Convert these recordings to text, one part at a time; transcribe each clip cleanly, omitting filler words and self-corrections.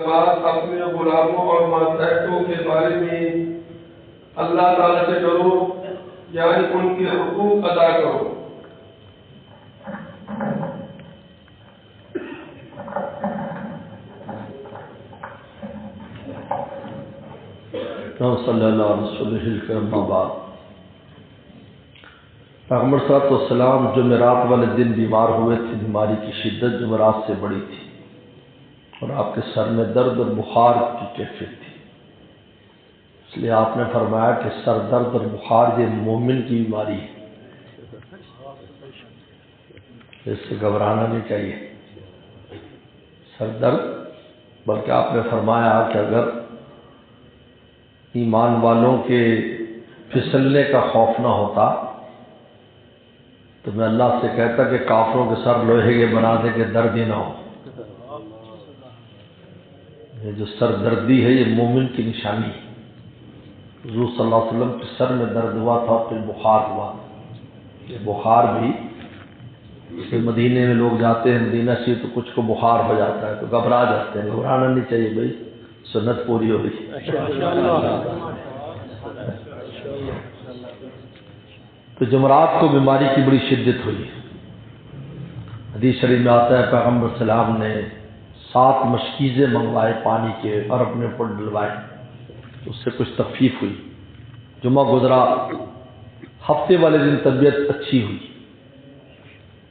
اپنے غلاموں اور ماتحتوں کے بارے میں اللہ تعالیٰ سے ڈرو، یعنی ان کے حقوق ادا کرو۔ صلی اللہ علیہ وسلم بعد پیغمبر صلی اللہ علیہ وسلم جمعرات والے دن بیمار ہوئے تھے۔ بیماری کی شدت جمعرات سے بڑی تھی اور آپ کے سر میں درد اور بخار کی کیفیت تھی، اس لیے آپ نے فرمایا کہ سر درد اور بخار یہ مومن کی بیماری ہے، اس سے گھبرانا نہیں چاہیے سر درد، بلکہ آپ نے فرمایا کہ اگر ایمان والوں کے پھسلنے کا خوف نہ ہوتا تو میں اللہ سے کہتا کہ کافروں کے سر لوہے کے بنا دے کہ درد ہی نہ ہو۔ یہ جو سر دردی ہے یہ مومن کی نشانی ہے۔ حضور صلی اللہ علیہ وسلم کے سر میں درد ہوا تھا اور پھر بخار ہوا۔ یہ بخار بھی مدینے میں لوگ جاتے ہیں مدینہ سے تو کچھ کو بخار ہو جاتا ہے تو گھبرا جاتے ہیں، گھبرانا نہیں چاہیے بھائی، سنت پوری ہو رہی ہے۔ تو جمعرات کو بیماری کی بڑی شدت ہوئی۔ حدیث شریف میں آتا ہے پیغمبر سلام نے 7 مشکیزیں منگوائے پانی کے اور اپنے اوپر ڈلوائے، اس سے کچھ تخفیف ہوئی۔ جمعہ گزرا، ہفتے والے دن طبیعت اچھی ہوئی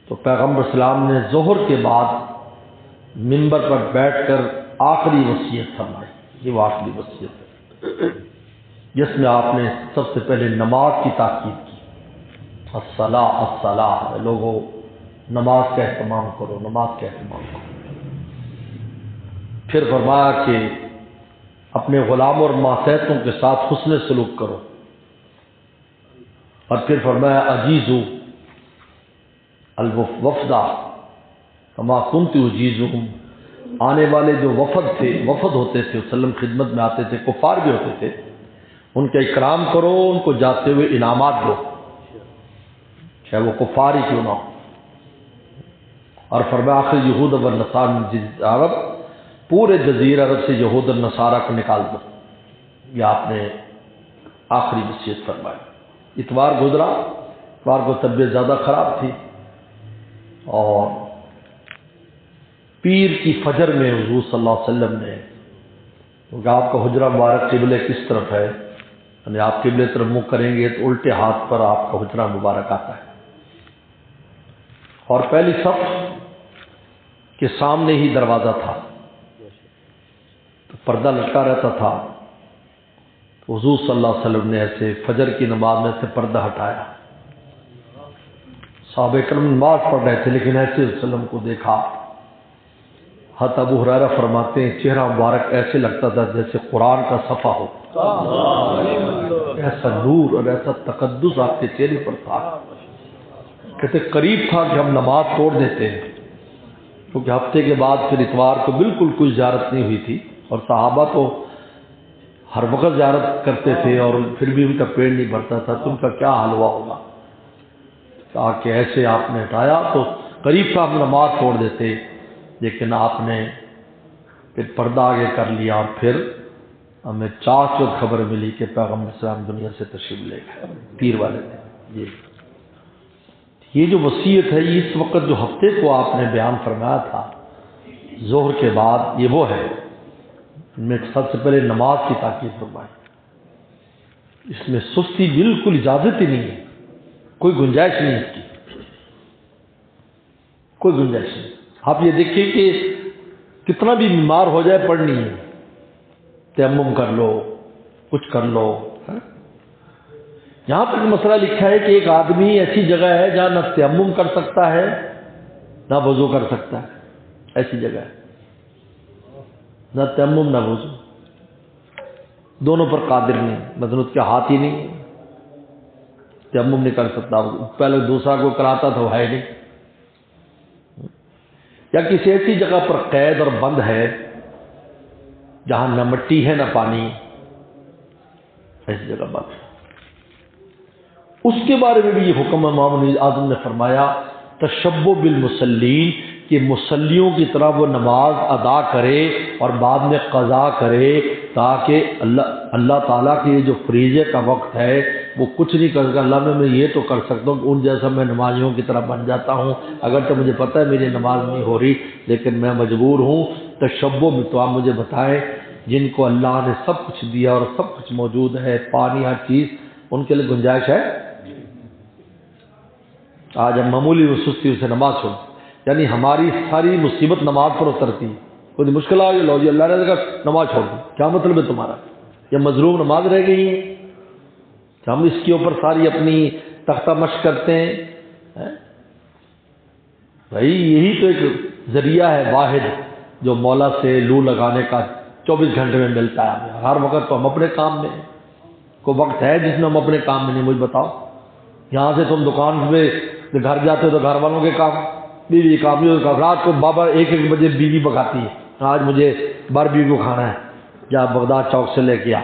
تو پیغمبر سلام نے ظہر کے بعد منبر پر بیٹھ کر آخری وصیت فرمائی۔ یہ وہ آخری وصیت ہے جس میں آپ نے سب سے پہلے نماز کی تاکید کی۔ الصلاۃ الصلاۃ، لوگوں نماز کا اہتمام کرو، نماز کا اہتمام کرو۔ پھر فرمایا کہ اپنے غلاموں اور ماتحتوں کے ساتھ حسن سلوک کرو، اور پھر فرمایا اجیزو الوفدہ کما کنت اجیزہم، آنے والے جو وفد ہوتے تھے وسلم خدمت میں آتے تھے، کفار بھی ہوتے تھے، ان کا اکرام کرو، ان کو جاتے ہوئے انعامات دو، چاہے وہ کفار ہی کیوں نہ ہو۔ اور فرمایا آخر یہود و نصارى من جزیرۃ عرب، پورے جزیرہ عرب سے یہود اور نصارہ کو نکال دو۔ یہ آپ نے آخری وصیت فرمائی۔ اتوار گزرا، اتوار کو طبیعت زیادہ خراب تھی اور پیر کی فجر میں حضور صلی اللہ علیہ وسلم نے، کیونکہ آپ کا حجرہ مبارک قبلے کس طرف ہے، یعنی آپ قبلے طرف منہ کریں گے تو الٹے ہاتھ پر آپ کا حجرہ مبارک آتا ہے، اور پہلی صف کے سامنے ہی دروازہ تھا تو پردہ لٹکا رہتا تھا، تو حضور صلی اللہ علیہ وسلم نے ایسے فجر کی نماز میں سے پردہ ہٹایا۔ صحابہ کرام نماز پڑھ رہے تھے لیکن ایسے وسلم کو دیکھا۔ حضرت ابو ہریرہ فرماتے ہیں چہرہ مبارک ایسے لگتا تھا جیسے قرآن کا صفحہ ہو، ایسا نور اور ایسا تقدس آپ کے چہرے پر تھا۔ کہتے قریب تھا کہ ہم نماز توڑ دیتے ہیں، کیونکہ ہفتے کے بعد پھر اتوار کو بالکل کوئی زیارت نہیں ہوئی تھی، اور صحابہ تو ہر وقت زیارت کرتے تھے اور پھر بھی ان کا پیٹ نہیں بھرتا تھا، تو ان کا کیا حال ہوا ہوگا۔ کہ ایسے آپ نے ہٹایا تو قریب تھا ہم نماز توڑ دیتے، لیکن آپ نے پھر پردہ آگے کر لیا، اور پھر ہمیں چاچ خبر ملی کہ پیغمبر اسلام دنیا سے تشریف لے گئے پیر والے دن۔ یہ جو وصیت ہے اس وقت جو ہفتے کو آپ نے بیان فرمایا تھا ظہر کے بعد، یہ وہ ہے، ان میں سب سے پہلے نماز کی تاکید فرمائی۔ اس میں سستی بالکل اجازت ہی نہیں ہے، کوئی گنجائش نہیں اس کی، کوئی گنجائش نہیں۔ آپ یہ دیکھیں کہ کتنا بھی بیمار ہو جائے پڑھنی ہے، تیمم کر لو، کچھ کر لو۔ یہاں تک مسئلہ لکھا ہے کہ ایک آدمی ایسی جگہ ہے جہاں نہ تیمم کر سکتا ہے نہ وضو کر سکتا ہے، ایسی جگہ ہے، نہ تیمم نہ وضو، دونوں پر قادر نہیں، مثلا اس کے ہاتھ ہی نہیں، تیمم نہیں کر سکتا، پہلے دوسرا کو کراتا تھا وہ ہے نہیں، یا کسی ایسی جگہ پر قید اور بند ہے جہاں نہ مٹی ہے نہ پانی، ایسی جگہ بند ہے۔ اس کے بارے میں بھی یہ حکم امام اعظم نے فرمایا تشبہ بالمصلین، کہ کہ مصلیوں کی طرح وہ نماز ادا کرے اور بعد میں قضا کرے، تاکہ اللہ تعالیٰ کے جو فریضے کا وقت ہے وہ کچھ نہیں کر سکتا۔ اللہ میں یہ تو کر سکتا ہوں کہ ان جیسا میں نمازیوں کی طرح بن جاتا ہوں، اگر تو مجھے پتہ ہے میری نماز نہیں ہو رہی لیکن میں مجبور ہوں۔ تشبہ میں تو آپ مجھے بتائیں، جن کو اللہ نے سب کچھ دیا اور سب کچھ موجود ہے، پانی ہر چیز، ان کے لیے گنجائش ہے؟ آج ہم معمولی سستی سے نماز چھوڑ، یعنی ہماری ساری مصیبت نماز پر اترتی ہے۔ کوئی مشکل آ گئی، لو جی اللہ نے کہا نماز چھوڑ دی، کیا مطلب ہے تمہارا؟ یہ مظلوم نماز رہ گئی ہے، ہم اس کے اوپر ساری اپنی تختہ مشق کرتے ہیں۔ بھائی یہی تو ایک ذریعہ ہے واحد جو مولا سے لو لگانے کا 24 گھنٹے میں ملتا ہے ہمیں۔ ہر وقت تو ہم اپنے کام میں ہیں، کوئی وقت ہے جس میں ہم اپنے کام میں نہیں؟ مجھے بتاؤ، یہاں سے تم دکان پہ گھر جاتے ہو تو گھر والوں کے کام، بیوی کام، رات کو بابا 1 بجے بیوی بگاتی ہے، آج مجھے باربیکیو کو کھانا ہے، جا بغداد چوک سے لے کے آ،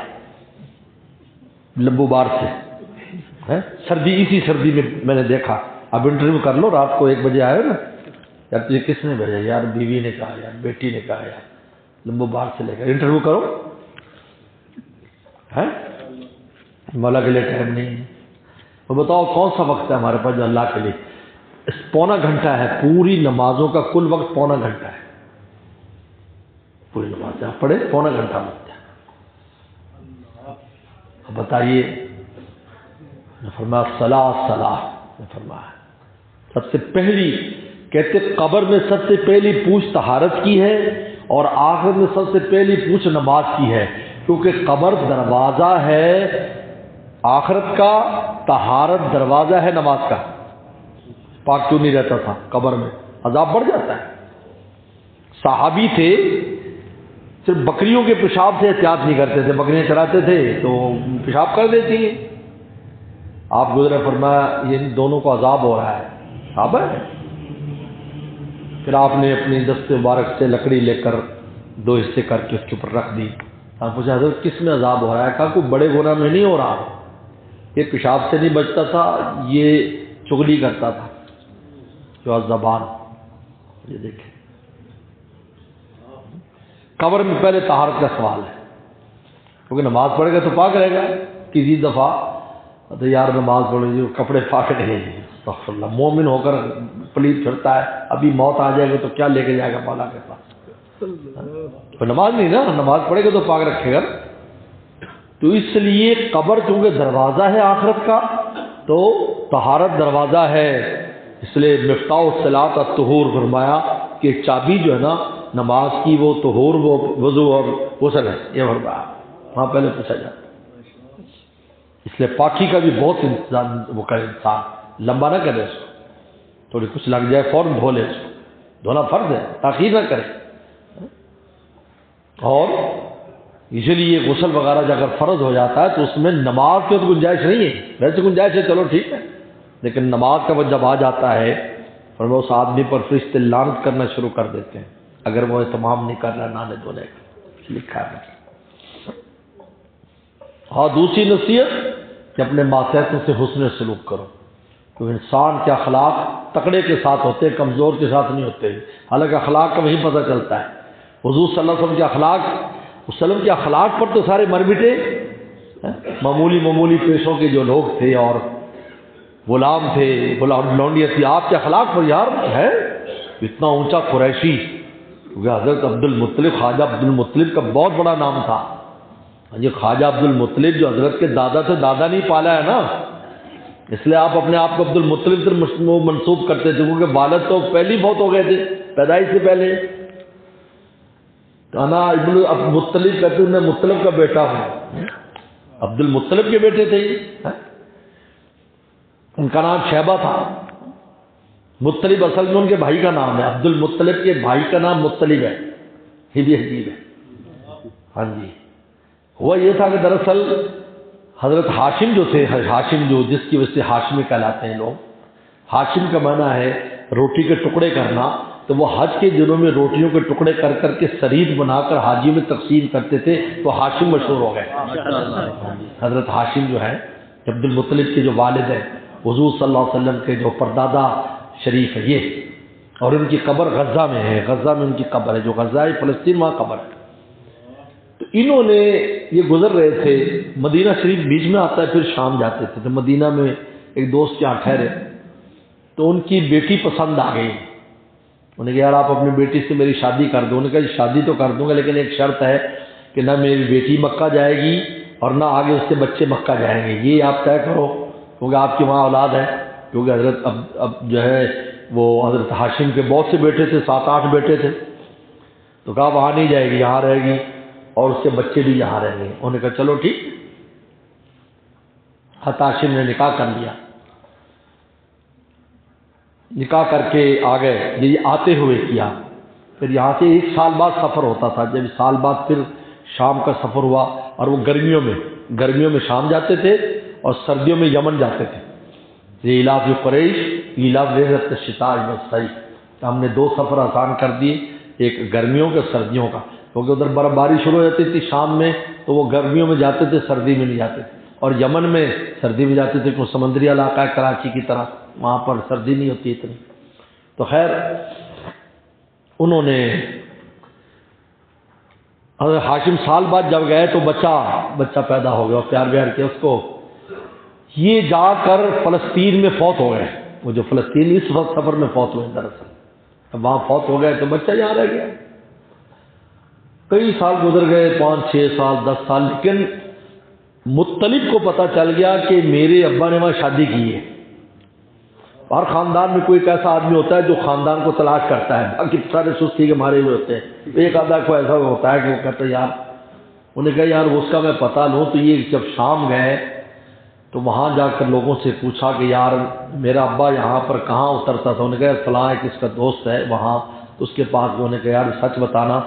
لمبو بار سے، سردی، اسی سردی میں نے دیکھا۔ اب انٹرویو کر لو، رات کو 1 بجے آئے نا، یار تجھے کس نے بھیجا؟ یار بیوی نے کہا، یار بیٹی نے کہا، یار لمبو بار سے لے کر انٹرویو کرو، مولا کے لیے ٹائم نہیں ہے۔ تو بتاؤ کون سا وقت ہے ہمارے پاس جو اللہ کے لیے؟ پونا گھنٹہ ہے، پوری نمازوں کا کل وقت پونا گھنٹہ ہے، پوری نماز آپ پڑھے پونا گھنٹہ وقت ہے۔ اب بتائیے، فرمایا صلاح فرمایا سب سے پہلی، کہتے قبر میں سب سے پہلی پوچھ طہارت کی ہے اور آخرت میں سب سے پہلی پوچھ نماز کی ہے، کیونکہ قبر دروازہ ہے آخرت کا، طہارت دروازہ ہے نماز کا۔ پاک کیوں نہیں رہتا تھا قبر میں؟ عذاب بڑھ جاتا ہے۔ صحابی تھے، صرف بکریوں کے پیشاب سے احتیاط نہیں کرتے تھے، بکریاں چراتے تھے تو پیشاب کر دیتی ہیں، آپ گزرے، فرمایا یہ دونوں کو عذاب ہو رہا ہے، صحابہ ہے۔ پھر آپ نے اپنی دست مبارک سے لکڑی لے کر 2 حصے کر کے اس کے اوپر رکھ دی۔ آپ پوچھا حضرت کس میں عذاب ہو رہا ہے؟ کہا کوئی بڑے گناہ میں نہیں ہو رہا، یہ پیشاب سے نہیں بچتا تھا، یہ چغلی کرتا تھا، جو زبان۔ یہ دیکھیں قبر میں پہلے طہارت کا سوال ہے، کیونکہ نماز پڑھے گا تو پاک رہے گا۔ کسی دفعہ تو یار نماز پڑھے جی کپڑے پاک نہیں جی، استغفر اللہ، مومن ہو کر پلیت پھرتا ہے، ابھی موت آ جائے گا تو کیا لے کے جائے گا مولا کے پاس؟ تو نماز نہیں نا، نماز پڑھے گا تو پاک رکھے گا۔ تو اس لیے قبر چونکہ دروازہ ہے آخرت کا، تو طہارت دروازہ ہے، اس لیے مفتاح الصلاۃ الطہور فرمایا کہ چابی جو ہے نا نماز کی وہ طہور، وہ وضو اور غسل ہے، یہ فرمایا وہاں پہلے پوچھا جاتا۔ اس لیے پاکی کا بھی بہت انتظام وہ کرے، انسان لمبا نہ کرے، اس کو تھوڑی کچھ لگ جائے فوراً دھو لے، اس کو دھونا فرض ہے، تاخیر نہ کرے۔ اور اسی لیے غسل وغیرہ جو اگر فرض ہو جاتا ہے تو اس میں نماز کی تو گنجائش نہیں ہے، ویسے گنجائش ہے چلو ٹھیک ہے، لیکن نماز کا وقت جب آ جاتا ہے اور وہ اس آدمی پر فرشتے لعنت کرنا شروع کر دیتے ہیں اگر وہ اہتمام نہیں کر رہا نہانے دھونے کا، لکھا ہے۔ اور دوسری نصیحت کہ اپنے ماتحتوں سے حسن سلوک کرو، تو انسان کے اخلاق تکڑے کے ساتھ ہوتے ہیں، کمزور کے ساتھ نہیں ہوتے، حالانکہ اخلاق کا وہیں پتہ چلتا ہے۔ حضور صلی اللہ علیہ وسلم کے اخلاق پر تو سارے مر مٹے، معمولی پیشوں کے جو لوگ تھے اور غلام تھے، غلام لونڈیاں تھی، آپ کے اخلاق پر یار ہے اتنا اونچا قریشی، کیونکہ حضرت عبد المطلب، خواجہ عبد المطلب کا بہت بڑا نام تھا۔ یہ خواجہ عبد المطلب جو حضرت کے دادا تھے، دادا نہیں پالا ہے نا، اس لیے آپ اپنے آپ کو عبد المطلب سے منسوب کرتے تھے، کیونکہ والد تو پہلے ہی بہت ہو گئے تھے پیدائش سے پہلے۔ انا ابن مطلب کہتے ہیں، میں مطلب کا بیٹا ہوں، عبد المطلب کے بیٹے تھے، ان کا نام شیبہ تھا۔ مطلب اصل میں ان کے بھائی کا نام ہے، عبد المطلب کے بھائی کا نام مطلب ہے، یہ بھی عجیب ہے۔ ہاں جی، ہوا یہ تھا کہ دراصل حضرت ہاشم جو تھے، ہاشم جو جس کی وجہ سے ہاشمی کہلاتے ہیں لوگ، ہاشم کا معنی ہے روٹی کے ٹکڑے کرنا، تو وہ حج کے دنوں میں روٹیوں کے ٹکڑے کر کر کے سرید بنا کر حاجیوں میں تقسیم کرتے تھے، تو ہاشم مشہور ہو گئے۔ حضرت ہاشم جو ہے عبد المطلب کے جو والد ہیں، حضور صلی اللہ علیہ وسلم کے جو پردادا شریف ہے، یہ اور ان کی قبر غزہ میں ہے، غزہ میں ان کی قبر ہے، جو غزہ ہے فلسطین وہاں قبر ہے۔ تو انہوں نے یہ گزر رہے تھے، مدینہ شریف بیچ میں آتا ہے، پھر شام جاتے تھے، تو مدینہ میں ایک دوست کے یہاں ٹھہرے، تو ان کی بیٹی پسند آ گئی۔ انہوں نے کہا یار آپ اپنی بیٹی سے میری شادی کر دو۔ انہوں نے کہا شادی تو کر دوں گا لیکن ایک شرط ہے کہ نہ میری بیٹی مکہ جائے گی اور نہ آگے اس کے بچے مکہ جائیں گے، یہ آپ طے کرو، کیونکہ آپ کی وہاں اولاد ہے، کیونکہ حضرت اب جو ہے وہ حضرت ہاشم کے بہت سے بیٹے تھے، 7-8 بیٹے تھے، تو کہا وہاں نہیں جائے گی، یہاں رہے گی اور اس کے بچے بھی یہاں رہیں گے۔ انہوں نے کہا چلو ٹھیک۔ حضرت ہاشم نے نکاح کر لیا، نکاح کر کے آ گئے، یہ آتے ہوئے کیا، پھر یہاں سے 1 سال بعد سفر ہوتا تھا، جب سال بعد پھر شام کا سفر ہوا، اور وہ گرمیوں میں شام جاتے تھے اور سردیوں میں یمن جاتے تھے۔ یہ ایلاف قریش ایلاف رحلۃ الشتاء والصیف، ہم نے 2 سفر آسان کر دیے، ایک گرمیوں کا سردیوں کا، کیونکہ ادھر برف باری شروع ہو جاتی تھی شام میں، تو وہ گرمیوں میں جاتے تھے، سردی میں نہیں جاتے تھے، اور یمن میں سردی میں جاتے تھے کیونکہ سمندری علاقہ ہے کراچی کی طرح، وہاں پر سردی نہیں ہوتی اتنی۔ تو خیر انہوں نے حضرت ہاشم سال بعد جب گئے تو بچہ پیدا ہو گیا، پیار بیار کیا اس کو، یہ جا کر فلسطین میں فوت ہو گئے، وہ جو فلسطین اس وقت سفر میں فوت ہوئے دراصل، اب وہاں فوت ہو گئے تو بچہ یہاں رہ گیا۔ کئی سال گزر گئے، 5-6 سال 10 سال، لیکن مطلب کو پتہ چل گیا کہ میرے ابا نے وہاں شادی کی ہے۔ ہر خاندان میں کوئی ایک ایسا آدمی ہوتا ہے جو خاندان کو تلاش کرتا ہے، باقی سارے سستی کے مارے ہوئے ہوتے ہیں، ایک آدھا کو ایسا ہوتا ہے کہ وہ کہتا ہے یار، انہیں کہا یار اس کا میں پتہ لوں۔ تو یہ جب شام گئے تو وہاں جا کر لوگوں سے پوچھا کہ یار میرا ابا یہاں پر کہاں اترتا تھا؟ انہوں نے کہا فلاں ایک اس کا دوست ہے وہاں، تو اس کے پاس انہوں نے کہا یار سچ بتانا،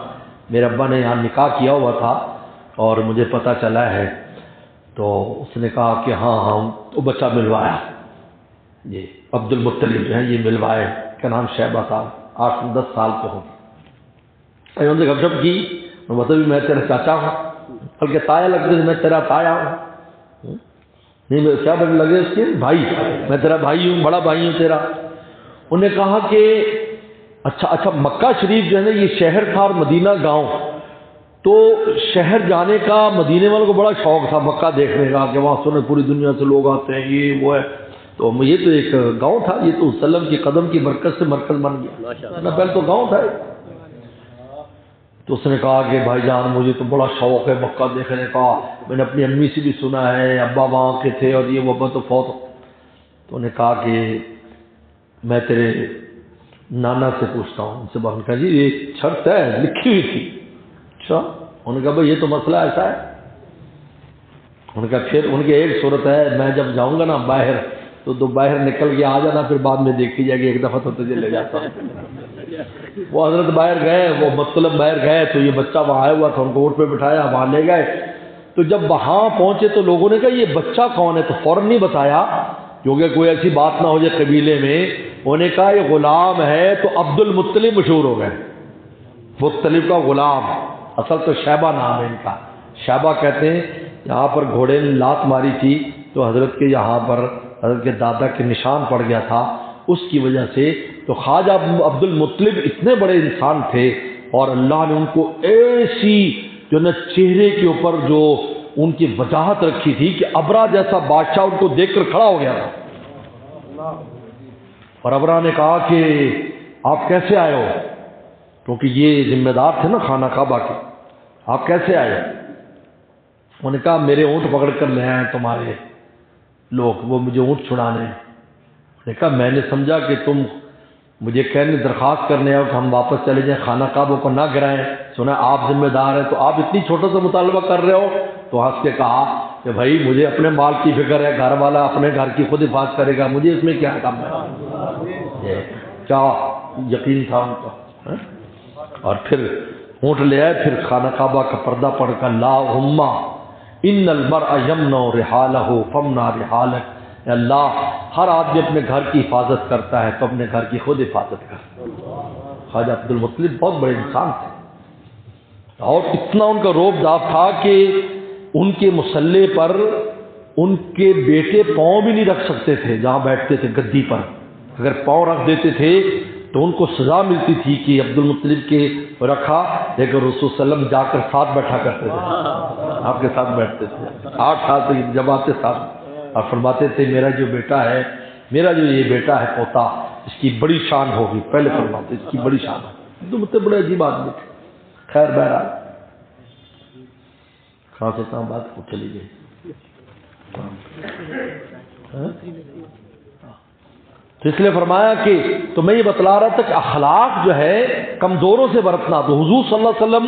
میرے ابا نے یہاں نکاح کیا ہوا تھا اور مجھے پتہ چلا ہے۔ تو اس نے کہا کہ ہاں تو بچہ ملوایا، یہ عبد المطلب جو ہیں یہ ملوائے، کا نام شیبہ صاحب، 8-10 سال کے ہوں۔ انہوں نے گپ شپ کی، مطلب میں تیرا چاچا ہوں، بلکہ تایا لگتے تھے، میں تیرا تایا ہوں، نہیں میں کیا بڑے لگے اس کے بھائی، میں تیرا بھائی ہوں، بڑا بھائی ہوں تیرا۔ انہوں نے کہا کہ اچھا مکہ شریف جو ہے نا یہ شہر تھا اور مدینہ گاؤں، تو شہر جانے کا مدینے والوں کو بڑا شوق تھا مکہ دیکھنے کا، کہ وہاں سنے پوری دنیا سے لوگ آتے ہیں، یہ وہ ہے، تو یہ تو ایک گاؤں تھا، یہ تو وسلم کی قدم کی مرکز سے مرکز بن گیا نا، پہلے تو گاؤں تھا۔ تو اس نے کہا کہ بھائی جان مجھے تو بڑا شوق ہے مکہ دیکھنے کا، میں نے اپنی امی سے بھی سنا ہے ابا وہاں کے تھے اور یہ وہ ابا تو فوت۔ تو انہوں نے کہا کہ میں تیرے نانا سے پوچھتا ہوں، ان سے بات کہا جی یہ شرط ہے لکھی ہوئی تھی۔ اچھا، انہوں نے کہا بھائی یہ تو مسئلہ ایسا ہے۔ انہوں نے کہا پھر ان کی ایک صورت ہے، میں جب جاؤں گا نا باہر تو باہر نکل کے آ جانا، پھر بعد میں دیکھی جائے گی، ایک دفعہ تو تجھے لے جاتا ہوں۔ وہ حضرت باہر گئے، وہ مطلب باہر گئے تو یہ بچہ وہاں آیا ہوا تھا، ان کو اونٹ پہ بٹھایا وہاں لے گئے۔ تو جب وہاں پہنچے تو لوگوں نے کہا یہ بچہ کون ہے؟ تو فوراً نہیں بتایا کیونکہ کوئی ایسی بات نہ ہو جائے قبیلے میں۔ انہوں نے کہا یہ غلام ہے، تو عبد المطلب مشہور ہو گئے، مطلب کا غلام، اصل تو شیبہ نام ہے ان کا، شیبہ کہتے ہیں۔ یہاں پر گھوڑے نے لات ماری تھی تو حضرت کے یہاں پر حضرت کے دادا کے نشان پڑ گیا تھا، اس کی وجہ سے۔ تو خواجہ عبد المطلب اتنے بڑے انسان تھے اور اللہ نے ان کو ایسی جو نا چہرے کے اوپر جو ان کی وجاہت رکھی تھی کہ ابرا جیسا بادشاہ ان کو دیکھ کر کھڑا ہو گیا تھا۔ اور ابرا نے کہا کہ آپ کیسے آئے ہو؟ کیونکہ یہ ذمہ دار تھے نا خانہ کعبہ کے، آپ کیسے آئے؟ انہوں نے کہا میرے اونٹ پکڑ کر لے آئے تمہارے لوگ، وہ مجھے اونٹ چھڑانے۔ نے کہا میں نے سمجھا کہ تم مجھے کہنے درخواست کرنے آؤ کہ ہم واپس چلے جائیں، خانہ کعبہ کو نہ گرائیں، سنا آپ ذمہ دار ہیں، تو آپ اتنی چھوٹا سا مطالبہ کر رہے ہو؟ تو ہنس کے کہا کہ بھائی مجھے اپنے مال کی فکر ہے، گھر والا اپنے گھر کی خود حفاظت کرے گا، مجھے اس میں کیا کام ہے؟ کیا یقین تھا ان کا۔ اور پھر اونٹ لے آئے، پھر خانہ کعبہ کا پردہ پڑھ کر اللہم ان المرء یمنع رحالہ فامنع رحالک، اے اللہ ہر آدمی اپنے گھر کی حفاظت کرتا ہے تو اپنے گھر کی خود حفاظت کر۔ خواجہ عبد المطلب بہت بڑے انسان تھے اور اتنا ان کا روب داف تھا کہ ان کے مصلے پر ان کے بیٹے پاؤں بھی نہیں رکھ سکتے تھے، جہاں بیٹھتے تھے گدی پر، اگر پاؤں رکھ دیتے تھے تو ان کو سزا ملتی تھی کہ عبد المطلب کے رکھا، لیکن رسول صلی اللہ علیہ وسلم جا کر ساتھ بیٹھا کرتے تھے، آپ کے ساتھ بیٹھتے تھے 8 سال تک جب آتے ساتھ، اور فرماتے تھے میرا جو بیٹا ہے، میرا جو یہ بیٹا ہے پوتا، اس کی بڑی شان ہوگی، پہلے فرماتے اس کی بڑی شان ہوگی۔ عبد المطلب بڑے عجیب آدمی تھے۔ خیر بہرحال کہاں سے کہاں بات کو چلی گئی؟ تو اس لیے فرمایا کہ تو میں یہ بتلا رہا تھا کہ اخلاق جو ہے کمزوروں سے برتنا، تو حضور صلی اللہ علیہ وسلم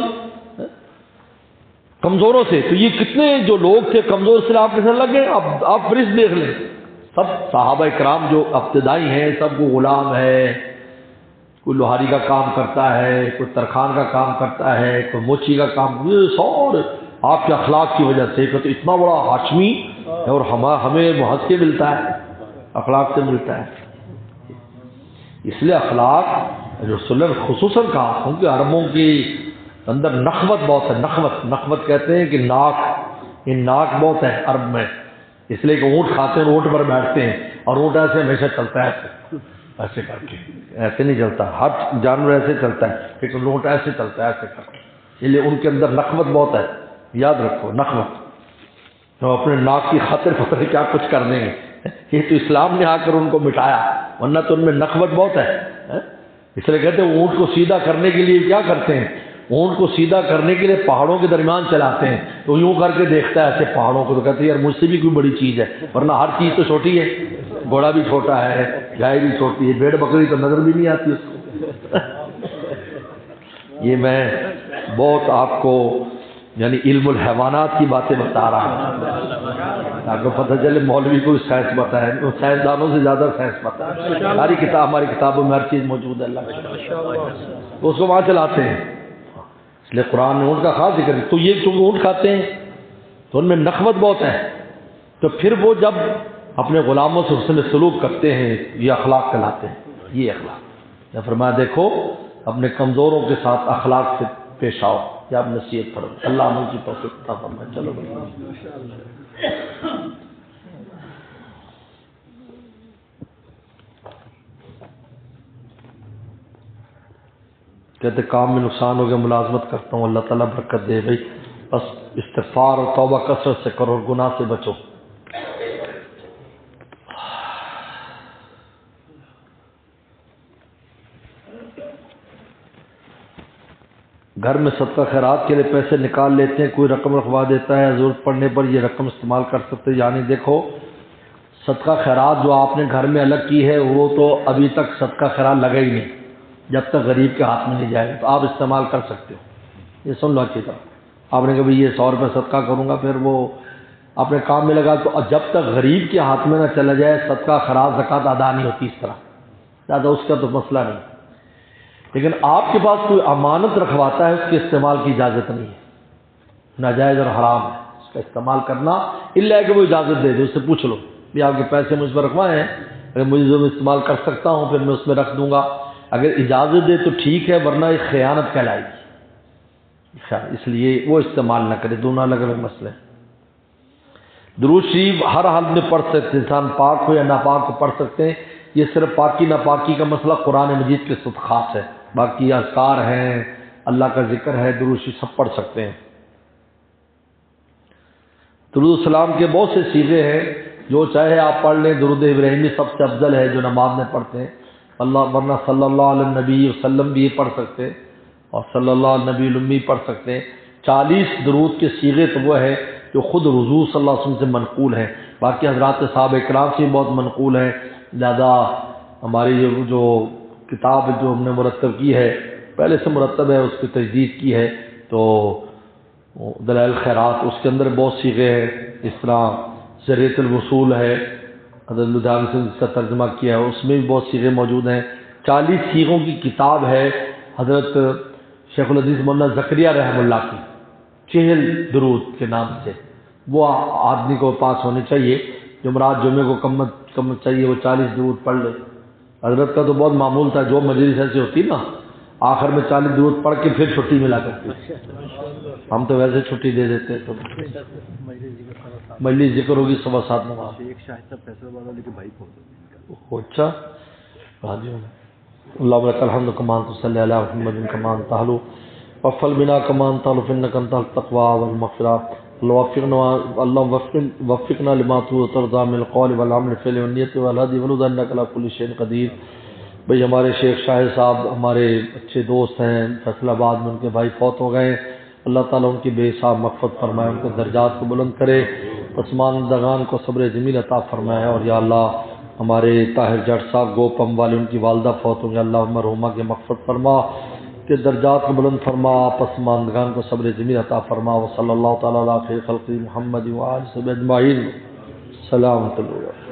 کمزوروں سے، تو یہ کتنے جو لوگ تھے کمزور سے آپ کے ساتھ لگے، آپ فہرست دیکھ لیں، سب صحابہ کرام جو ابتدائی ہیں سب کو غلام ہے، کوئی لوہاری کا کام کرتا ہے، کوئی ترخان کا کام کرتا ہے، کوئی موچی کا کام، یہ اور آپ کے اخلاق کی وجہ سے تو اتنا بڑا ہاشمی ہے، اور ہمیں محض سے ملتا ہے، اخلاق سے ملتا ہے۔ اس لیے اخلاق رسول اللہ خصوصاً کہا، کیونکہ عربوں کی اندر نخوت بہت ہے، نخوت کہتے ہیں کہ ناک، یہ ناک بہت ہے عرب میں، اس لیے کہ اونٹ کھاتے ہیں، اونٹ پر بیٹھتے ہیں، اور اونٹ ایسے ہمیشہ چلتا ہے ایسے کر کے، ایسے نہیں چلتا، ہر جانور ایسے چلتا ہے، لیکن اونٹ ایسے چلتا ہے ایسے کر کے، اس لیے ان کے اندر نخوت بہت ہے، یاد رکھو نخوت، تو اپنے ناک کی خاطر پتہ نہیں کیا کچھ کر دیں گے، یہ تو اسلام نے آ کر ان کو مٹایا، ورنہ تو ان میں نخوت بہت ہے۔ اس لیے کہتے ہیں اونٹ کو سیدھا کرنے کے لیے کیا کرتے ہیں، اونٹ کو سیدھا کرنے کے لیے پہاڑوں کے درمیان چلاتے ہیں، تو یوں کر کے دیکھتا ہے ایسے پہاڑوں کو، تو کہتے ہیں یار مجھ سے بھی کوئی بڑی چیز ہے، ورنہ ہر چیز تو چھوٹی ہے، گھوڑا بھی چھوٹا ہے، گائے بھی چھوٹی ہے، بھیڑ بکری تو نظر بھی نہیں آتی اس کو۔ یہ میں بہت آپ کو یعنی علم الحیوانات کی باتیں بتا رہا ہوں تاکہ پتہ چلے مولوی کو سائنس بتائے، سائنسدانوں سے زیادہ سائنس پتہ ہے، ساری کتاب ہماری کتابوں میں ہر چیز موجود ہے، اللہ کا تو اس کو وہاں چلاتے ہیں۔ اس لیے قرآن نے اونٹ کا خاص ذکر، تو یہ چونکہ اونٹ کھاتے ہیں تو ان میں نخوت بہت ہے، تو پھر وہ جب اپنے غلاموں سے حسن سلوک کرتے ہیں یہ اخلاق کہلاتے ہیں، یہ اخلاق۔ نے فرمایا دیکھو اپنے کمزوروں کے ساتھ اخلاق سے پیش آؤ، یا آپ نصیحت کرو، اللہ عمل کی توفیق عطا فرمائے۔ چلو کہتے کام میں نقصان ہو گیا، ملازمت کرتا ہوں، اللہ تعالیٰ برکت دے بھائی، بس استغفار اور توبہ کثرت سے کرو اور گناہ سے بچو۔ گھر میں صدقہ خیرات کے لیے پیسے نکال لیتے ہیں، کوئی رقم رکھوا دیتا ہے، ضرورت پڑنے پر یہ رقم استعمال کر سکتے ہیں، یعنی دیکھو صدقہ خیرات جو آپ نے گھر میں الگ کی ہے وہ تو ابھی تک صدقہ خیرات لگا ہی نہیں، جب تک غریب کے ہاتھ میں نہیں جائے گا تو آپ استعمال کر سکتے ہو۔ یہ سن لو اچھی طرح، آپ نے کہا یہ 100 روپے صدقہ کروں گا، پھر وہ اپنے کام میں لگا، تو جب تک غریب کے ہاتھ میں نہ چلا جائے صدقہ خیرات زکوٰۃ ادا نہیں ہوتی اس طرح، زیادہ اس کا تو مسئلہ نہیں۔ لیکن آپ کے پاس کوئی امانت رکھواتا ہے، اس کے استعمال کی اجازت نہیں ہے، ناجائز اور حرام ہے اس کا استعمال کرنا، الا کہ وہ اجازت دے دے، اس سے پوچھ لو بھی آپ کے پیسے مجھ پر رکھوائے ہیں، اگر مجھے جو میں استعمال کر سکتا ہوں پھر میں اس میں رکھ دوں گا، اگر اجازت دے تو ٹھیک ہے، ورنہ یہ خیانت کہلائے گی، اس لیے وہ استعمال نہ کرے، دونوں الگ الگ مسئلے ہیں۔ درود شریف ہر حال میں پڑھ سکتے، انسان پاک ہو یا ناپاک کو پڑھ سکتے ہیں، یہ صرف پاکی ناپاکی کا مسئلہ قرآن مجید کے ساتھ خاص ہے، باقی اذکار ہیں، اللہ کا ذکر ہے، درود شریف سب پڑھ سکتے ہیں۔ درود السلام کے بہت سے صیغے ہیں، جو چاہے آپ پڑھ لیں، درود ابراہیمی سب سے افضل ہے جو نماز میں پڑھتے ہیں، اللہ ورنہ صلی اللہ علیہ نبی وسلم بھی یہ پڑھ سکتے ہیں، اور صلی اللہ علیہ نبی الامی پڑھ سکتے ہیں۔ 40 درود کے صیغے تو وہ ہے جو خود حضور صلی اللہ علیہ وسلم سے منقول ہے، باقی حضرات صحابہ کرام سے بہت منقول ہے، لہذا ہماری جو کتاب جو ہم نے مرتب کی ہے، پہلے سے مرتب ہے، اس کی تجدید کی ہے، تو دلائل خیرات اس کے اندر بہت صیغے ہیں، اس طرح ذریعۃ الوصول ہے، حضرت لدھیانوی سے جس کا ترجمہ کیا ہے اس میں بھی بہت صیغے موجود ہیں۔ 40 صیغوں کی کتاب ہے حضرت شیخ الحدیث مولانا زکریا رحمہ اللہ کی، 40 درود کے نام سے، وہ آدمی کو پاس ہونے چاہیے، جمعرات جمعے کو کم چاہیے وہ 40 درود پڑھ لے۔ حضرت کا تو بہت معمول تھا، جو مجلس ایسی ہوتی نا آخر میں 40 درود پڑھ کے پھر چھٹی ملا کرتی، ہم تو ویسے چھٹی دے دیتے، تو مجلس ذکر ہوگی 7:15 نماز۔ اچھا راجیوں اللهم لك الحمد كما أنت تصلي على محمد كما أنت أهله وفل بنا كما أنت أهله فإنك أنت التقوى والمغفرة. اللهم وفقنا لما ترضى من القول والعمل والفعل والنية والهدي والهدى إنك على كل شيء قدير. بھئی ہمارے شیخ شاہد صاحب ہمارے اچھے دوست ہیں، فیصل آباد میں ان کے بھائی فوت ہو گئے. اللہ تعالیٰ ان کی بے حساب مغفرت فرمائے، ان کے درجات کو بلند کرے، پسماندگان کو صبر جمیل عطا فرمائے. اور یا اللہ ہمارے طاہر جٹ صاحب گوپم والے ان کی والدہ فوت ہوں گے، اللہ مرحومہ کی مغفرت فرما، کہ درجات کو بلند فرما، پسماندگان کو صبر جمیل عطا فرما. وصلی اللہ تعالیٰ علیہ خیر خلق محمد وآلہ اجمعین. سلام علیکم.